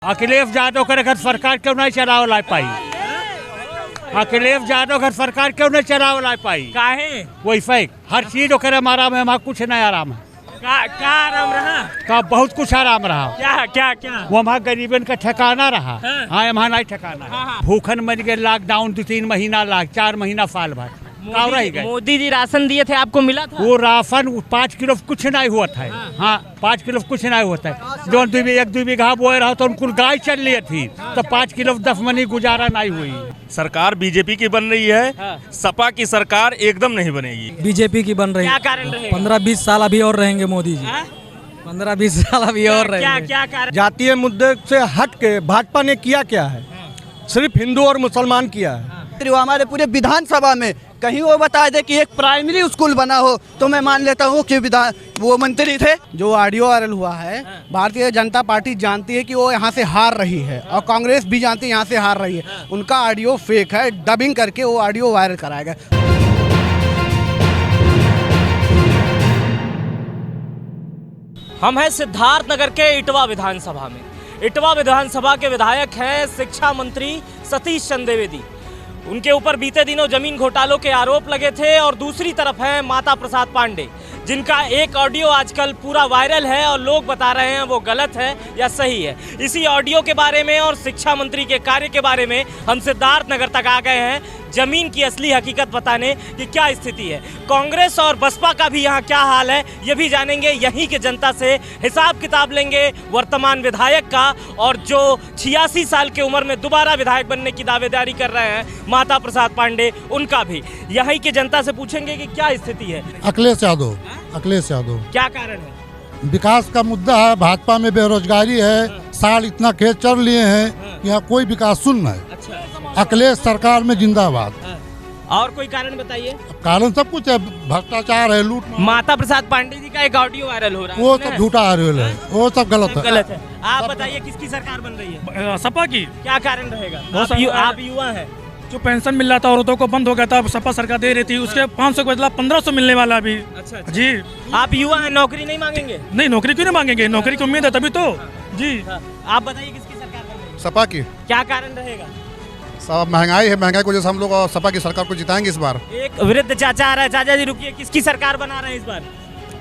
अखिलेश यादव करे घर सरकार क्यों नहीं चलाओ ला पाई? अखिलेश यादव घर सरकार क्यों नहीं चलाओ ला पाई? काहे? वैसे हर चीज करे आराम है, हमारा कुछ नहीं आराम है। का आराम रहा? का बहुत कुछ आराम रहा। क्या क्या क्या? वो हमारा गरीबन का ठिकाना रहा। हाँ। हमारा नहीं ठिकाना। हाँ। भूखन मर गए, लॉकडाउन 2-3 महीना, 4 महीना, साल भर रह गए। मोदी जी राशन दिए थे, आपको मिला था? वो राशन 5 किलो कुछ नहीं हुआ था। हाँ 5 किलो कुछ नहीं होता है। जो 1-2 बीघा बोए रहा तो उनको गाय चल रही थी, तो 5 किलो 10 मनी गुजारा नहीं हुई। सरकार बीजेपी की बन रही है। हाँ। सपा की सरकार एकदम नहीं बनेगी। बीजेपी की बन रही क्या है। कारण रहेगा? 15-20 साल अभी और रहेंगे मोदी जी। हाँ? 15-20 साल अभी और क्या रहेंगे। क्या कारण? जातीय मुद्दे से हट के भाजपा ने किया क्या है? सिर्फ हिंदू और मुसलमान किया है। वो हमारे पूरे विधानसभा में कहीं वो बता दे कि एक प्राइमरी स्कूल बना हो तो मैं मान लेता हूँ कि वो मंत्री थे। जो ऑडियो वायरल हुआ है, भारतीय जनता पार्टी जानती है कि वो यहाँ से हार रही है और कांग्रेस भी जानती है यहाँ से हार रही है। उनका ऑडियो फेक है, डबिंग करके वो ऑडियो वायरल कराएगा। हम हैं सिद्धार्थ नगर के इटवा विधानसभा में। इटवा विधानसभा के विधायक हैं शिक्षा मंत्री सतीश चंद्र द्विवेदी। उनके ऊपर बीते दिनों जमीन घोटालों के आरोप लगे थे और दूसरी तरफ है माता प्रसाद पांडे, जिनका एक ऑडियो आजकल पूरा वायरल है और लोग बता रहे हैं वो गलत है या सही है। इसी ऑडियो के बारे में और शिक्षा मंत्री के कार्य के बारे में हम सिद्धार्थ नगर तक आ गए हैं, जमीन की असली हकीकत बताने कि क्या स्थिति है। कांग्रेस और बसपा का भी यहाँ क्या हाल है ये भी जानेंगे। यहीं के जनता से हिसाब किताब लेंगे वर्तमान विधायक का, और जो 86 साल की उम्र में दोबारा विधायक बनने की दावेदारी कर रहे हैं माता प्रसाद पांडे, उनका भी यहीं के जनता से पूछेंगे कि क्या स्थिति है। अखिलेश यादव। अखिलेश यादव क्या कारण है? विकास का मुद्दा है। भाजपा में बेरोजगारी है, साल इतना खेत चल लिए हैं, यहाँ कोई विकास सुन है। अच्छा। अखिलेश सरकार में जिंदाबाद। और कोई कारण बताइए। कारण सब कुछ है, भ्रष्टाचार है, लूट। माता प्रसाद पांडे जी का एक ऑडियो वायरल हो रहा है, वो सब झूठा आरोप है, वो सब गलत है। गलत है। आप बताइए किसकी सरकार बन रही है? सपा की। क्या कारण रहेगा? आप युवा हैं। जो पेंशन मिल रहा था औरतों को बंद हो गया था, सपा सरकार दे रही थी, उसके 500 के बदला 1500 मिलने वाला अभी। अच्छा। जी। आप युवा हैं, नौकरी नहीं मांगेंगे? नहीं, नौकरी क्यों नहीं मांगेंगे? नौकरी की उम्मीद है तभी तो। जी। आप बताइए किसकी सरकार बन रही है? सपा की। क्या कारण रहेगा? सब महंगाई है, महंगाई की वजह से हम लोग सपा की सरकार को जिताएंगे इस बार। एक वृद्ध चाचा आ रहा है। चाचा जी रुकिए, किसकी सरकार बना रहे हैं इस बार?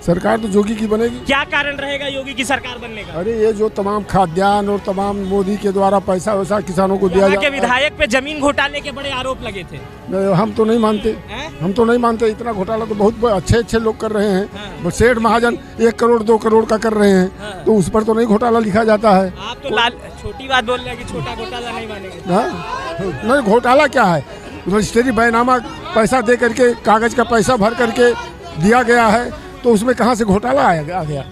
सरकार तो योगी की बनेगी। क्या कारण रहेगा योगी की सरकार बनने का? अरे ये जो तमाम खाद्यान्न और तमाम मोदी के द्वारा पैसा वैसा किसानों को दिया के विधायक पे जमीन घोटाले के बड़े आरोप लगे थे। हम तो नहीं मानते। हम तो नहीं मानते। इतना घोटाला तो बहुत अच्छे लोग कर रहे हैं। सेठ महाजन 1 करोड़ 2 करोड़ का कर रहे हैं, तो उस पर तो नहीं घोटाला लिखा जाता है। आप तो छोटी बात बोल रहे हैं कि छोटा घोटाला नहीं मानेंगे। नहीं, घोटाला क्या है? रजिस्ट्री बैनामा पैसा दे करके, कागज का पैसा भर करके दिया गया है, तो उसमें कहाँ से घोटाला आ गया?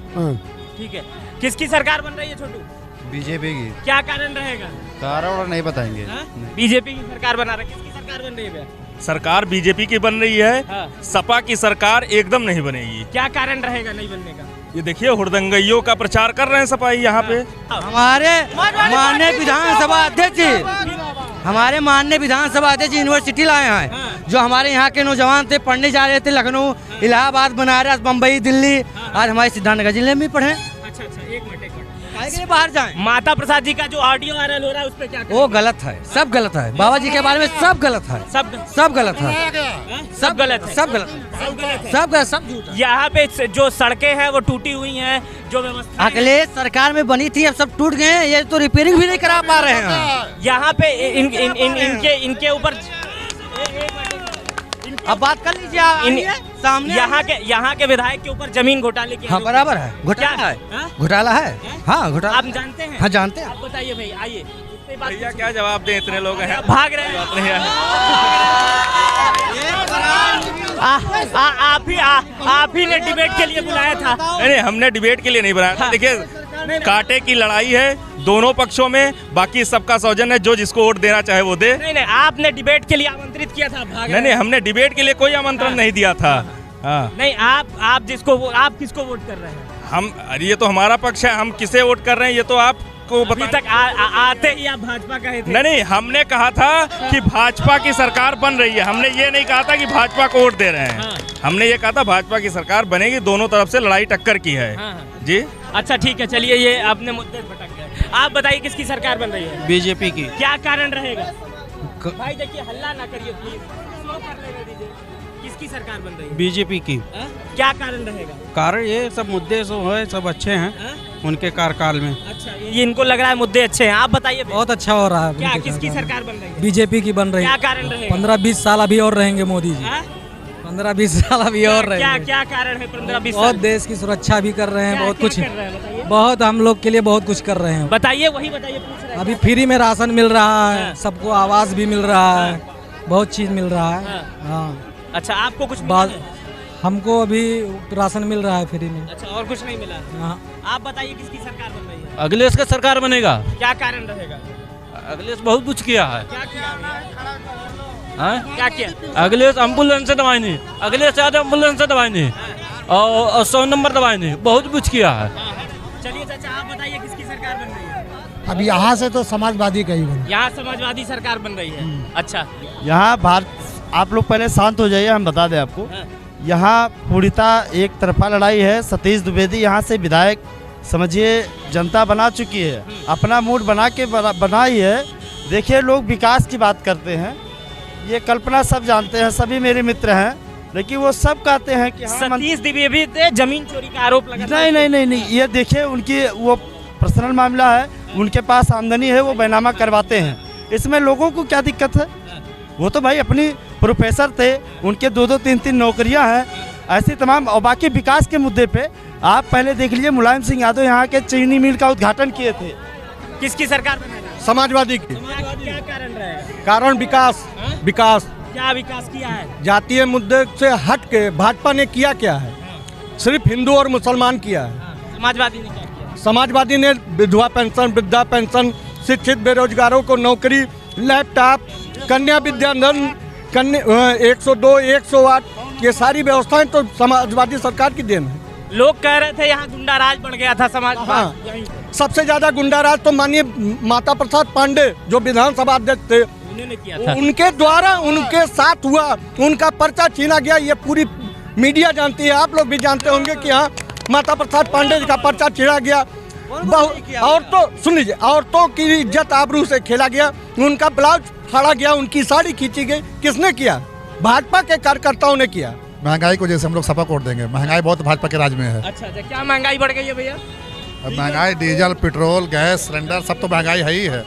ठीक है। किसकी सरकार बन रही है छोटू? बीजेपी की। क्या कारण रहेगा? कारण नहीं बताएंगे। बीजेपी की सरकार बना रही है। किसकी सरकार बन रही है? सरकार बीजेपी की बन रही है। हाँ। सपा की सरकार एकदम नहीं बनेगी। क्या कारण रहेगा नहीं बनने का? ये देखिए हुड़दंगइयों का प्रचार कर रहे हैं सपा यहाँ पे। हमारे माननीय विधानसभा अध्यक्ष यूनिवर्सिटी लाए हैं, जो हमारे यहाँ के नौजवान थे, पढ़ने जा रहे थे लखनऊ, इलाहाबाद, बनारस, बम्बई, दिल्ली, आज हमारे सिद्धार्थनगर जिले में पढ़े। अच्छा, एक मिनट। बाहर जाएं। माता प्रसाद जी का जो ऑडियो वायरल हो रहा है उस पे क्या? वो गलत है, सब गलत है। बाबा जी के बारे में सब गलत है। सब गलत है। सब गलत है। सब गलत, सब झूठ। यहाँ पे जो सड़कें हैं वो टूटी हुई हैं, जो व्यवस्था अखिलेश सरकार में बनी थी, अब सब टूट गए हैं। ये तो रिपेयरिंग भी नहीं करा पा रहे हैं। यहाँ पे इनके ऊपर अब बात कर लीजिए सामने। यहाँ के विधायक के ऊपर जमीन घोटाले की। हाँ बराबर है, घोटाला है। घोटाला है। हाँ घोटाला आप जानते हैं? हाँ जानते हैं। आप बताइए भाई, आइए। भैया क्या जवाब दें, इतने लोग हैं। भाग रहे हैं। आप ही ने डिबेट के लिए बुलाया था। नहीं, हमने डिबेट के लिए नहीं बुलाया था। देखिए कांटे की लड़ाई है दोनों पक्षों में, बाकी सबका सौजन्य है, जो जिसको वोट देना चाहे वो दे। नहीं, आपने डिबेट के लिए आमंत्रित किया था। नहीं, हमने डिबेट के लिए कोई आमंत्रण नहीं दिया था। नहीं, आप किसको वोट कर रहे हैं? हम, ये तो हमारा पक्ष है, हम किसे वोट कर रहे हैं ये तो आपको अभी तक आते ही आप भाजपा कहे थे। नहीं, हमने कहा था कि भाजपा की सरकार बन रही है। हमने ये नहीं कहा था कि भाजपा को वोट दे रहे हैं। हमने ये कहा था भाजपा की सरकार बनेगी, दोनों तरफ से लड़ाई टक्कर की है। जी। अच्छा ठीक है, चलिए ये आपने मुद्दे भटक गए। आप बताइए किसकी सरकार बन रही है? बीजेपी की। क्या कारण रहेगा? भाई देखिए, हल्ला ना करिए प्लीज, स्लो कर लेने दीजिए। किसकी सरकार बन रही है? बीजेपी की। क्या कारण रहेगा? कारण ये सब मुद्दे जो है सब अच्छे हैं उनके कार्यकाल में। अच्छा, ये इनको लग रहा है मुद्दे अच्छे हैं। आप बताइए बहुत अच्छा हो रहा है। क्या किसकी सरकार बन रही है? बीजेपी की बन रही है। क्या कारण रहेगा? 15-20 साल अभी और रहेंगे मोदी जी। 15-20 साल अभी और क्या रहेंगे। क्या कारण है 15-20 बहुत साल? देश की सुरक्षा भी कर रहे हैं, बहुत कुछ, कर रहे हैं बताइए। बहुत हम लोग के लिए बहुत कुछ कर रहे हैं। बताइए, वही बताइए, पूछ रहे हैं। अभी फ्री में राशन मिल रहा है, सबको आवास भी मिल रहा है, बहुत चीज मिल रहा है। हाँ। अच्छा, आपको कुछ मिला बात है? हमको अभी राशन मिल रहा है फ्री में। अच्छा, और कुछ नहीं मिला? हाँ। आप बताइए किसकी सरकार बन रही है? अखिलेश का सरकार बनेगा। क्या कारण रहेगा? अखिलेश बहुत कुछ किया है। क्या किया? क्या किया? अखिलेश एम्बुलेंस से दवाई नहीं, अखिलेश यादव एम्बुलेंस से दवाई नहीं और 100 नंबर दवाई नहीं, बहुत कुछ किया है। चलिए चाचा, आप बताइए किसकी सरकार बन रही है? अब यहाँ से तो समाजवादी का ही बना। यहाँ समाजवादी सरकार बन रही है। अच्छा, यहाँ भारत, आप लोग पहले शांत हो जाइए, हम बता दें आपको। यहाँ पूर्णतः एक तरफा लड़ाई है। सतीश द्विवेदी यहाँ से विधायक समझिए जनता बना चुकी है, अपना मूड बना के बनाई है। देखिए, लोग विकास की बात करते हैं, ये कल्पना सब जानते हैं, सभी मेरे मित्र हैं, लेकिन वो सब कहते हैं कि सतीश द्विवेदी पे जमीन चोरी का आरोप लगा। नहीं, ये देखिए उनकी वो पर्सनल मामला है, उनके पास आमदनी है, वो बैनामा करवाते हैं। इसमें लोगों को क्या दिक्कत है? वो तो भाई अपनी प्रोफेसर थे, उनके 2-2, 3-3 नौकरियां हैं, ऐसी तमाम। और बाकी विकास के मुद्दे पे आप पहले देख लीजिए, मुलायम सिंह यादव यहाँ के चीनी मिल का उद्घाटन किए थे। किसकी सरकार बनेगा? समाजवादी की। क्या कारण रहेगा? कारण विकास। विकास क्या विकास किया है? जातीय मुद्दे से हट के भाजपा ने किया क्या है? सिर्फ हिंदू और मुसलमान किया है। समाजवादी ने क्या किया? समाजवादी ने विधवा पेंशन, वृद्धा पेंशन, शिक्षित बेरोजगारों को नौकरी, लैपटॉप, कन्या विद्याधन, 102, 108, ये सारी व्यवस्थाएं तो समाजवादी सरकार की देन है। लोग कह रहे थे यहाँ गुंडा राज बढ़ गया था समाज। हाँ, सबसे ज्यादा गुंडा राज तो माननीय माता प्रसाद पांडे जो विधानसभा अध्यक्ष थे, उन्होंने किया था। उनके द्वारा उनके साथ हुआ, उनका पर्चा छीना गया। ये पूरी मीडिया जानती है, आप लोग भी जानते होंगे कि हाँ, माता प्रसाद पांडे का पर्चा छीना गया। औरतों, सुन लीजिए, औरतों की इज्जत आबरू से खेला गया, उनका ब्लाउज फाड़ा गया, उनकी साड़ी खींची गई। किसने किया? भाजपा के कार्यकर्ताओं ने किया। महंगाई को जैसे हम लोग सपा वोट देंगे, महंगाई बहुत भाजपा के राज में है। अच्छा, क्या महंगाई बढ़ गई है भैया? अब महंगाई डीजल, पेट्रोल, गैस सिलेंडर सब तो महंगाई है ही है।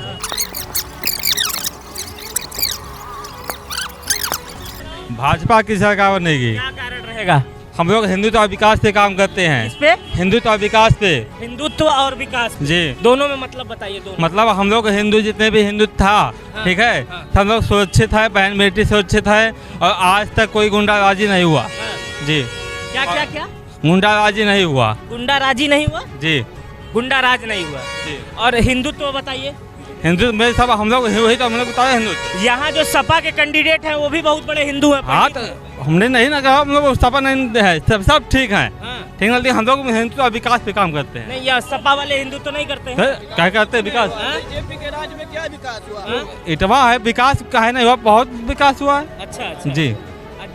भाजपा की सरकार बनेगी। क्या कारण रहेगा? हम लोग हिंदुत्व और विकास पे काम करते हैं। इस पे? हिंदुत्व और विकास पे। हिंदुत्व और विकास जी, दोनों में मतलब बताइए। दोनों मतलब हम लोग हिंदू जितने भी हिंदुत्व था, ठीक है, सब लोग सुरक्षित है, बहन बेटी सुरक्षित है, और आज तक कोई गुंडाराजी नहीं हुआ। जी। क्या? गुंडाराजी नहीं हुआ। गुंडाराजी नहीं हुआ? जी, गुंडाराज नहीं हुआ जी। और हिंदुत्व बताइए। हिंदू में सब हम लोग वही तो हम लोग बताए हिंदू। यहाँ जो सपा के कैंडिडेट हैं वो भी बहुत बड़े हिंदू हैं। हाँ, तो हमने नहीं ना कहा, हम लोग सपा नहीं है, सब ठीक है, ठीक है, लेकिन हम लोग हिंदू और विकास पे काम करते हैं। नहीं, यहाँ सपा वाले हिंदू तो नहीं करते हैं। क्या करते हैं? विकास। बीजेपी के राज में क्या विकास हुआ? इतना है विकास, काहे नहीं हुआ? बहुत विकास हुआ है। अच्छा जी।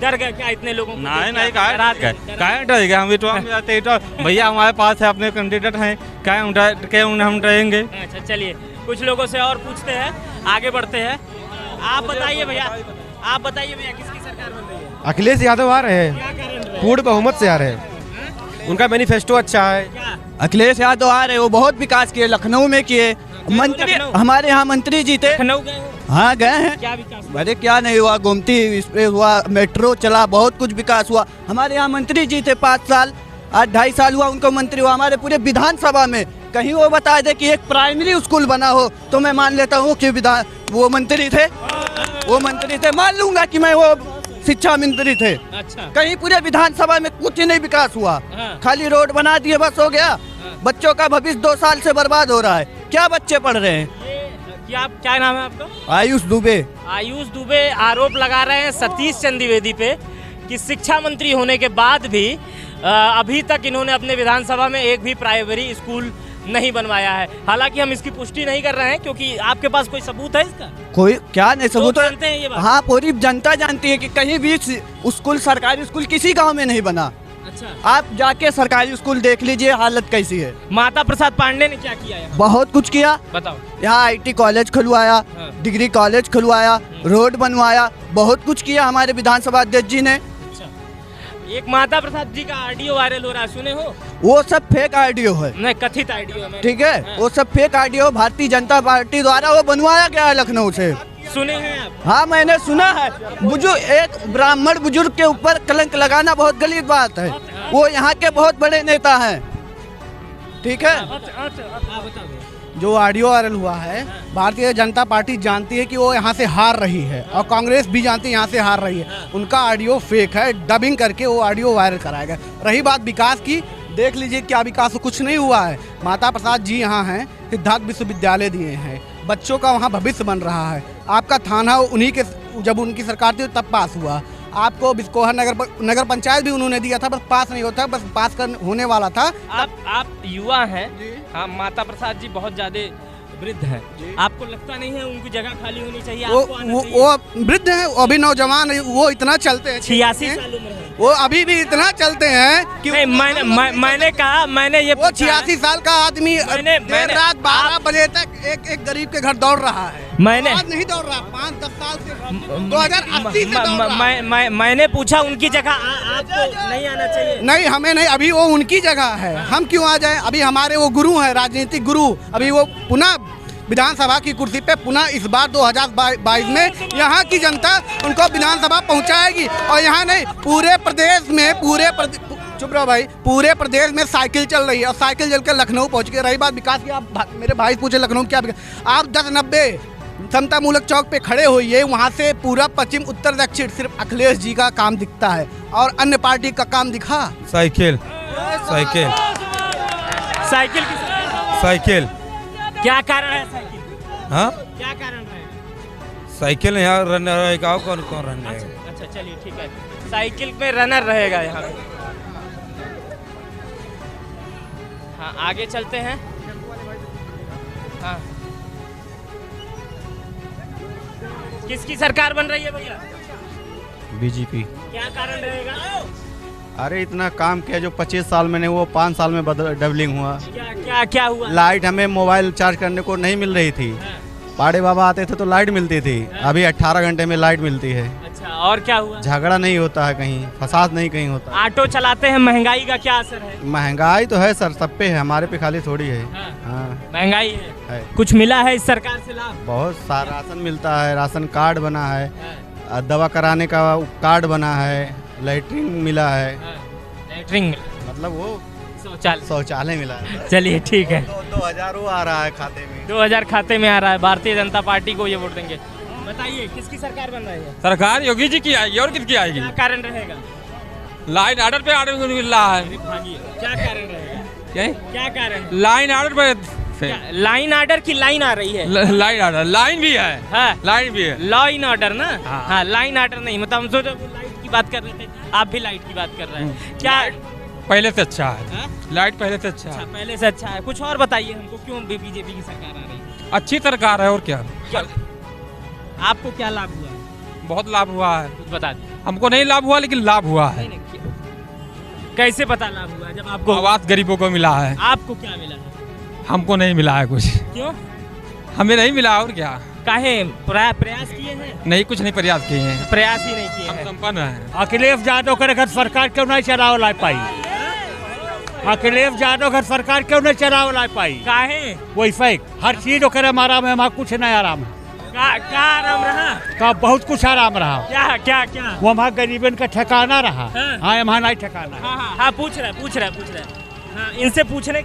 डर गए क्या इतने लोगों को? नहीं, काहे डर गए? हम इटवा में जाते, भैया हमारे पास है, अपने कैंडिडेट हैं, क्या हम डरेंगे? अच्छा, चलिए कुछ लोगों से और पूछते हैं, आगे बढ़ते हैं। आप बताइए भैया, किसकी सरकार बन रही है? अखिलेश यादव आ रहे हैं, पूर्ण बहुमत से आ रहे हैं, उनका मैनिफेस्टो अच्छा है। अखिलेश यादव आ रहे, वो बहुत विकास किए, लखनऊ में किए। मंत्री हमारे यहाँ मंत्री जी थे। लखनऊ गए? हाँ, गए हैं। क्या विकास? अरे क्या नहीं हुआ, गोमती एक्सप्रेस हुआ, मेट्रो चला, बहुत कुछ विकास हुआ। हमारे यहाँ मंत्री जी थे 5 साल, आज 2.5 साल हुआ उनको मंत्री हुआ। हमारे पूरे विधानसभा में कहीं वो बता दे कि एक प्राइमरी स्कूल बना हो तो मैं मान लेता हूँ कि वो मंत्री थे, मान लूंगा कि मैं वो शिक्षा मंत्री थे। अच्छा। कहीं पूरे विधानसभा में कुछ नहीं विकास हुआ, खाली रोड बना दिए, बस हो गया। बच्चों का भविष्य 2 साल से बर्बाद हो रहा है। क्या बच्चे पढ़ रहे हैं? क्या नाम है आपका? आयुष दुबे। आयुष दुबे आरोप लगा रहे हैं सतीश चंद्र द्विवेदी पे कि शिक्षा मंत्री होने के बाद भी अभी तक इन्होंने अपने विधानसभा में एक भी प्राइमरी स्कूल नहीं बनवाया है। हालांकि हम इसकी पुष्टि नहीं कर रहे हैं क्योंकि आपके पास कोई सबूत है इसका? कोई क्या नहीं सबूत जानते हैं ये बात? हाँ, पूरी जनता जानती है कि कहीं भी स्कूल, सरकारी स्कूल किसी गांव में नहीं बना। अच्छा। आप जाके सरकारी स्कूल देख लीजिए हालत कैसी है। माता प्रसाद पांडे ने क्या किया यहाँ? बहुत कुछ किया। बताओ। यहाँ IT कॉलेज खुलवाया, डिग्री कॉलेज खुलवाया, रोड बनवाया, बहुत कुछ किया हमारे विधानसभा अध्यक्ष जी ने। एक माता प्रसाद जी का ऑडियो वायरल हो रहा है, सुने हो? वो सब फेक ऑडियो है। नहीं, कथित ऑडियो है। ठीक है, वो सब fake audio Bharatiya Janata party द्वारा वो बनवाया गया है लखनऊ से। सुने हैं आप? हाँ, मैंने सुना है। बुजुर्ग, एक ब्राह्मण बुजुर्ग के ऊपर कलंक लगाना बहुत गलत बात है। वो यहाँ के बहुत बड़े नेता हैं। ठीक है, जो ऑडियो वायरल हुआ है, भारतीय जनता पार्टी जानती है कि वो यहाँ से हार रही है और कांग्रेस भी जानती है यहाँ से हार रही है। उनका ऑडियो फेक है, डबिंग करके वो ऑडियो वायरल कराया गया। रही बात विकास की, देख लीजिए क्या विकास, कुछ नहीं हुआ है। माता प्रसाद जी यहाँ हैं, सिद्धार्थ विश्वविद्यालय दिए हैं, बच्चों का वहाँ भविष्य बन रहा है। आपका थाना उन्हीं के, जब उनकी सरकार थी तब पास हुआ। आपको बिस्कोहा नगर पंचायत भी उन्होंने दिया था, बस पास नहीं होता, बस पास कर होने वाला था। आप युवा हैं। हाँ, माता प्रसाद जी बहुत ज्यादा वृद्ध हैं। आपको लगता नहीं है उनकी जगह खाली होनी चाहिए? वो वृद्ध हैं, वो अभी नौजवान है, वो इतना चलते हैं। 86 साल उम्र है, वो अभी भी इतना चलते हैं कि मैंने कहा, मैंने ये वो 86 साल का आदमी देर रात 12 बजे तक एक गरीब के घर दौड़ रहा है। मैंने नहीं दौड़ रहा, 5-10 साल से 2080 से दौड़ रहा। मैंने पूछा उनकी जगह आपको नहीं आना चाहिए? नहीं, हमें नहीं, अभी वो उनकी जगह है, हम क्यों आ जाए? अभी हमारे वो गुरु हैं, राजनीतिक गुरु, अभी वो पुनः विधानसभा की कुर्सी पे पुनः इस बार 2022 में यहाँ की जनता उनको विधानसभा पहुँचाएगी। और यहाँ नहीं, पूरे प्रदेश में, चुप रहो भाई, पूरे प्रदेश में साइकिल चल रही है और साइकिल चल के लखनऊ पहुँच के। रही बात विकास की, आप मेरे भाई पूछे लखनऊ क्या विकास, आप 10-90 समता मूलक चौक पे खड़े होइए, वहाँ से पूरा पश्चिम उत्तर दक्षिण सिर्फ अखिलेश जी का काम दिखता है और अन्य पार्टी का काम दिखा। साइकिल साइकिल साइकिल साइकिल क्या कारण है साइकिल? हाँ, क्या कारण है? साइकिल यहाँ रनर रहेगा, कौन कौन रनर रहेगा? अच्छा चलिए ठीक है, साइकिल में रनर रहेगा यहाँ। हाँ, आगे चलते हैं। हाँ, किसकी सरकार बन रही है भैया? बीजेपी। क्या कारण रहेगा? अरे इतना काम किया जो 25 साल में नहीं, वो 5 साल में डबलिंग हुआ। क्या हुआ? लाइट हमें मोबाइल चार्ज करने को नहीं मिल रही थी। पाड़े बाबा आते थे तो लाइट मिलती थी, अभी 18 घंटे में लाइट मिलती है। अच्छा, और क्या हुआ? झगड़ा नहीं होता है, कहीं फसाद नहीं कहीं होता। ऑटो चलाते हैं, महंगाई का क्या असर है? महंगाई तो है सर, सब पे है, हमारे पे खाली थोड़ी है। हाँ, महंगाई है। कुछ मिला है इस सरकार से लाभ? बहुत सारा राशन मिलता है, राशन कार्ड बना है, दवा कराने का कार्ड बना है, लैट्रिन मिला है। लैट्रिन मतलब वो शौचालय मिला है। चलिए ठीक है, 2000 आ रहा है खाते में, 2000 खाते में आ रहा है। भारतीय जनता पार्टी को ये वोट देंगे। बताइए किसकी सरकार बन रही है? सरकार योगी जी की आएगी, और किसकी आएगी? क्या कारण रहेगा? लाइन ऑर्डर पे ऑर्डर मिल रहा है। क्या कारण रहेगा? क्या कारण? लाइन ऑर्डर पे, लाइन ऑर्डर की लाइन आ रही है? लाइन ऑर्डर, लाइन भी है। हाँ, लाइन भी है। लॉ इन ऑर्डर ना? हाँ, लाइन ऑर्डर नहीं, मतलब हम सोचा लाइट की बात कर रहे थे, आप भी लाइट की बात कर रहे हैं। क्या पहले से अच्छा है? लाइट पहले से अच्छा है। पहले से अच्छा है। कुछ और बताइए हमको, क्यों बीजेपी की सरकार आ रही है? अच्छी सरकार है, और क्या? आपको क्या लाभ हुआ? बहुत लाभ हुआ है। कुछ बता दीजिए। हमको नहीं लाभ हुआ, लेकिन लाभ हुआ है। कैसे पता लाभ हुआ? जब आपको आवास गरीबों को मिला है। आपको क्या मिला है? हमको नहीं मिला है कुछ। क्यों? हमें नहीं मिला, और क्या? काहे? प्रयास किए हैं? नहीं, कुछ नहीं प्रयास किए हैं। प्रयास ही नहीं किए हैं। संपन्न है। अखिलेश यादव करे घर सरकार क्यों नहीं चलाओ ला पाई? अखिलेश यादव घर सरकार क्यों नहीं चलाओ ला पाई? काहे? वही फेक, हर चीज करे आराम है, हमारा कुछ नहीं आराम है। का आराम रहा? का बहुत कुछ आराम रहा। क्या? वो हमारा गरीबन का ठिकाना रहा। हाँ, हमारा नहीं ठिकाना। हाँ, पूछ रहा है। हाँ, इनसे पूछने।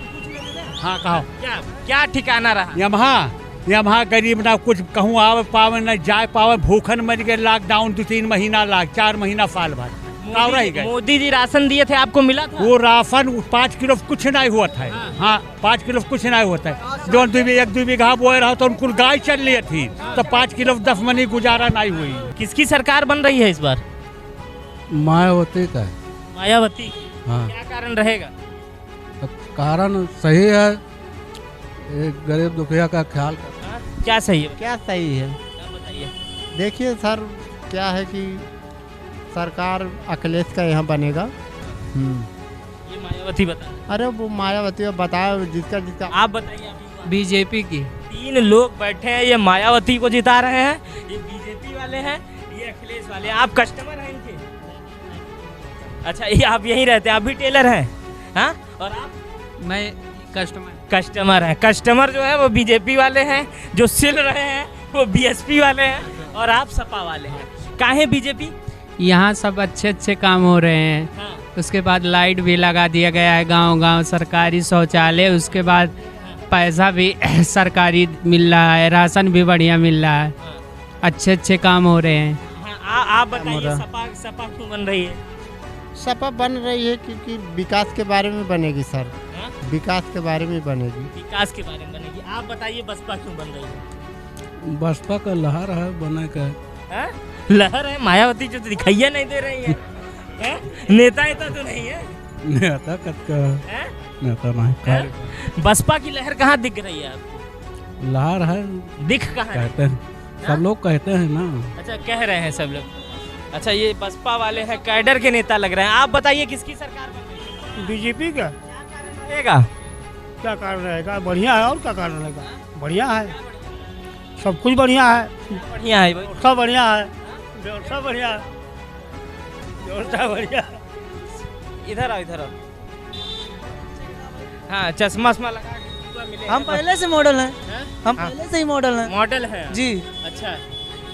हाँ, कहो क्या ठिकाना रहा? यहाँ गरीब ना कुछ कहूँ आवे पावे न जाए पावे, भूखन मर गए, लॉकडाउन 2-3 महीना, 4 महीना साल भर। मोदी जी राशन दिए थे, आपको मिला था? वो राशन 5 किलो कुछ नहीं हुआ था। हाँ, 5 किलो कुछ नहीं होता है। जो 1-2 बीघा बोए रहा तो उनको गाय चल रही थी, तो 5 किलो 10 मनी गुजारा नहीं हुई। किसकी सरकार बन रही है इस बार? मायावती का। मायावती? हाँ। क्या कारण रहेगा? कारण सही है, एक गरीब दुखिया का ख्याल करना। क्या सही है? क्या सही है? बताइए। देखिए सर, क्या है कि सरकार अखिलेश का यहाँ बनेगा, मायावती बता। अरे वो मायावती बताओ जिसका जिसका। आप बताइए। बीजेपी की। 3 लोग बैठे हैं, ये मायावती को जिता रहे हैं, ये बीजेपी वाले हैं, ये अखिलेश वाले। आप कस्टमर हैं इनके? अच्छा, ये आप यहीं रहते हैं? आप भी टेलर हैं? हाँ, और आप? मैं कस्टमर हैं। कस्टमर जो है वो बीजेपी वाले हैं, जो सिल रहे हैं वो बीएसपी वाले हैं, और आप सपा वाले हैं। काहे बीजेपी? यहाँ सब अच्छे अच्छे काम हो रहे हैं। हाँ। उसके बाद लाइट भी लगा दिया गया है गांव-गांव, सरकारी शौचालय, उसके बाद पैसा भी सरकारी मिल रहा है, राशन भी बढ़िया मिल रहा है, अच्छे अच्छे काम हो रहे हैं। हाँ, आप बताइए सपा क्यों बन रही है? सपा बन रही है क्योंकि विकास के बारे में बनेगी सर। विकास के बारे में बनेगी। विकास के बारे में बनेगी। आप बताइए बसपा क्यों बन रही है? बसपा का लहर है बने का। लहर है? मायावती जो दिखाइए नहीं दे रही है। नेता तो नहीं है? नेता नेता नहीं। बसपा की लहर कहाँ दिख रही है आपको? लहर है, दिख कहाँ कहते हैं सब लोग कहते हैं ना। अच्छा, कह रहे हैं सब लोग। अच्छा, ये बसपा वाले हैं, कैडर के नेता लग रहे हैं। आप बताइए किसकी सरकार बन रही है? बीजेपी का। रहेगा क्या कारण रहेगा? बढ़िया है, और क्या कारण रहेगा? बढ़िया है, सब कुछ बढ़िया है। बढ़िया है, व्यवस्था बढ़िया है, व्यवस्था बढ़िया है, व्यवस्था बढ़िया। इधर आओ, इधर आओ। हाँ, चश्मा लगा के हम पहले से मॉडल हैं। हम पहले से ही मॉडल हैं। मॉडल है जी। अच्छा,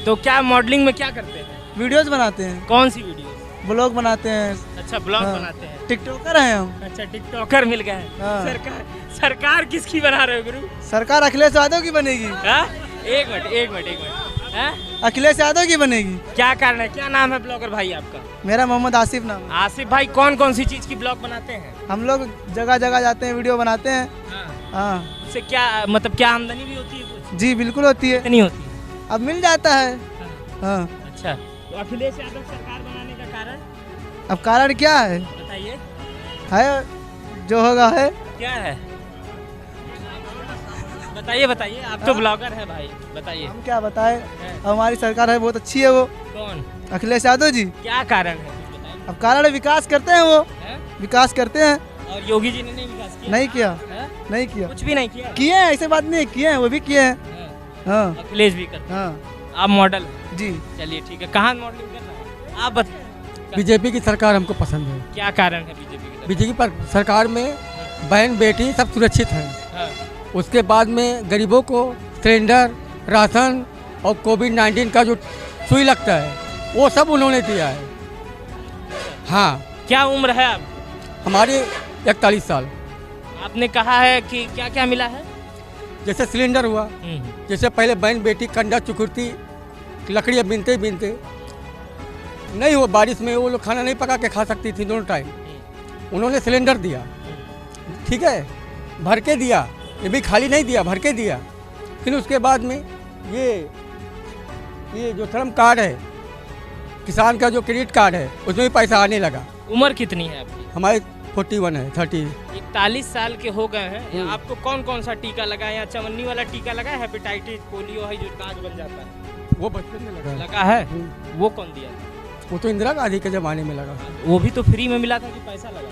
तो क्या मॉडलिंग में क्या करते हैं? वीडियोस बनाते हैं। कौन सी वीडियो? ब्लॉग बनाते हैं। अच्छा, ब्लॉग हाँ। बनाते हैं। टिकटॉकर हैं हम। अच्छा, टिकटॉकर मिल गए हैं। हाँ। सरकार किसकी बना रहे हो गुरु? सरकार अखिलेश यादव की बनेगी। एक मिनट। अखिलेश यादव की बनेगी। क्या कारण है? क्या नाम है ब्लॉगर भाई आपका? मेरा मोहम्मद आसिफ नाम है। आसिफ भाई, कौन कौन सी चीज की ब्लॉग बनाते हैं? हम लोग जगह जगह जाते हैं, वीडियो बनाते हैं। हाँ। उससे क्या मतलब, क्या आमदनी भी होती है कुछ? जी बिल्कुल होती है। नहीं होती? अब मिल जाता है। हाँ। अच्छा, तो अखिलेश यादव सरकार बनाने का कारण? अब कारण क्या है? बताइए। है जो होगा है। क्या है? बताइए। आप तो ब्लॉगर हैं भाई, बताइए। हम क्या बताएं? हमारी सरकार है, बहुत अच्छी है वो। कौन? अखिलेश यादव जी। क्या कारण है? अब कारण है, विकास करते हैं वो। विकास करते हैं। और योगी जी ने नहीं विकास किया? नहीं किया। नहीं किया, कुछ भी नहीं किया। किए हैं, ऐसे बात नहीं, किए हैं, वो भी किए हैं। हाँ। अखिलेश भी करते हैं। हाँ। आप मॉडल जी। चलिए ठीक है, कहाँ मॉडलिंग कर रहे हैं आप? बताइए। बीजेपी की सरकार हमको पसंद है। क्या कारण है बीजेपी की? बीजेपी पर सरकार में बहन बेटी सब सुरक्षित है। उसके बाद में गरीबों को सिलेंडर, राशन और कोविड-19 का जो सुई लगता है वो सब उन्होंने दिया है। हाँ। क्या उम्र है आप? हमारी 41 साल। आपने कहा है कि क्या क्या मिला है? जैसे सिलेंडर हुआ, जैसे पहले बहन बेटी कंडा चुकुरती लकड़ियाँ बीनते नहीं हुआ, बारिश में वो लोग खाना नहीं पका के खा सकती थी दोनों टाइम। उन्होंने सिलेंडर दिया, ठीक है, भर के दिया, ये भी खाली नहीं दिया, भर के दिया। फिर उसके बाद में ये जो श्रम कार्ड है, किसान का जो क्रेडिट कार्ड है, उसमें भी पैसा आने लगा। उम्र कितनी है आपकी? हमारे 41 है, 30। 41 साल के हो गए हैं। आपको कौन कौन सा टीका लगा है? चवन्नी वाला टीका लगा है? हेपेटाइटिस, पोलियो है जो काज बन जाता है, वो बचपन में लगा है? वो कौन दिया? वो तो इंदिरा गांधी के ज़माने में लगा। वो भी तो फ्री में मिला था कि पैसा लगा?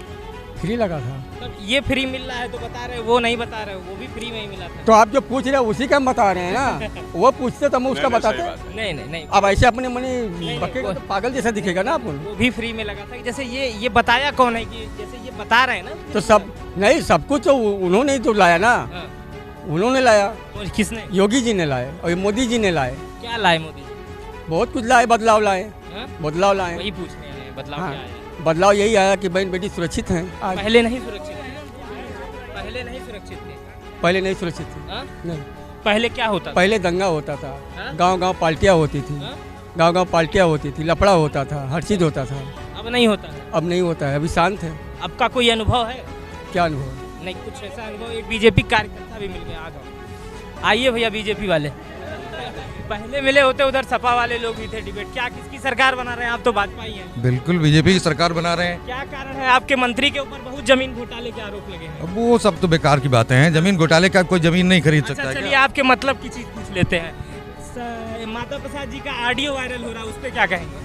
फ्री लगा था। तब ये फ्री मिल रहा है तो बता रहे, वो नहीं बता रहे, वो भी फ्री में ही मिला था। तो आप जो पूछ रहे हैं उसी का हम बता रहे हैं ना। वो पूछते तो हम उसका बताते। नहीं। अब ऐसे अपने मनी बकेगा तो पागल जैसा दिखेगा ना अपन। वो भी फ्री में लगा था। जैसे ये बताया कौन है कि जैसे ये बता रहे हैं ना, तो सब कुछ तो उन्होंने तो लाया ना। उन्होंने लाया। किसने? योगी जी ने लाए और मोदी जी ने लाए। क्या लाए मोदी जी? बहुत कुछ लाए, बदलाव लाए। बदलाव लाए। वही पूछने आए, बदलाव क्या आया? बदलाव यही आया कि बहन बेटी सुरक्षित हैं। पहले नहीं सुरक्षित थे। पहले नहीं सुरक्षित थे। नहीं। पहले क्या होता था? पहले दंगा होता था, गांव-गांव पार्टियां होती थी, गांव-गांव पार्टियां होती थी, लफड़ा होता था, हर चीज होता था। अब नहीं होता है? अब नहीं होता है, अभी शांत है। आपका कोई अनुभव है? क्या अनुभव? नहीं, कुछ ऐसा अनुभव। एक बीजेपी कार्यकर्ता भी मिल गया। आ जाओ, आइए भैया। बीजेपी वाले पहले मिले होते, उधर सपा वाले लोग भी थे। डिबेट क्या, किसकी सरकार बना रहे हैं आप? तो भाजपा ही है। बिल्कुल बीजेपी की सरकार बना रहे हैं। क्या कारण है? आपके मंत्री के ऊपर बहुत जमीन घोटाले के आरोप लगे हैं। अब वो सब तो बेकार की बातें हैं। जमीन घोटाले का कोई जमीन नहीं खरीद सकता है। चलिए आपके मतलब की चीज पूछ लेते हैं। माता प्रसाद जी का ऑडियो वायरल हो रहा है, उस पर क्या कहेंगे?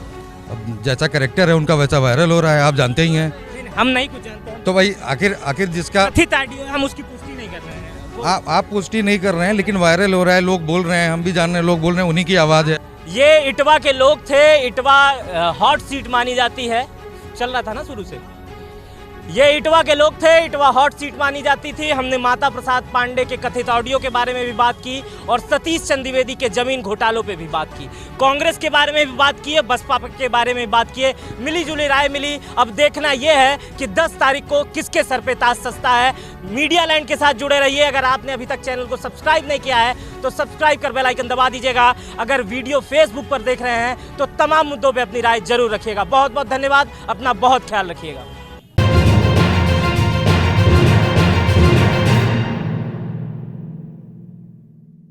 अब जैसा कैरेक्टर है उनका वैसा वायरल हो रहा है, आप जानते ही हैं। हम नहीं कुछ जानते हैं। तो भाई आखिर जिसका कथित ऑडियो है, हम उसकी पुष्टि नहीं कर रहे हैं। आप पुष्टि नहीं कर रहे हैं, लेकिन वायरल हो रहा है, लोग बोल रहे हैं, हम भी जान रहे हैं, लोग बोल रहे हैं, उन्हीं की आवाज़ है। ये इटवा के लोग थे। इटवा हॉट सीट मानी जाती है, चल रहा था ना शुरू से। ये इटवा के लोग थे, इटवा हॉट सीट मानी जाती थी। हमने माता प्रसाद पांडे के कथित ऑडियो के बारे में भी बात की और सतीश चंद द्विवेदी के जमीन घोटालों पे भी बात की, कांग्रेस के बारे में भी बात की है, बसपा के बारे में भी बात की है। मिली जुली राय मिली। अब देखना यह है कि 10 तारीख को किसके सर पे ताज सजता है। मीडिया लैंड के साथ जुड़े रहिए। अगर आपने अभी तक चैनल को सब्सक्राइब नहीं किया है तो सब्सक्राइब कर बेल आइकन दबा दीजिएगा। अगर वीडियो फेसबुक पर देख रहे हैं तो तमाम मुद्दों पर अपनी राय जरूर रखिएगा। बहुत बहुत धन्यवाद। अपना बहुत ख्याल रखिएगा।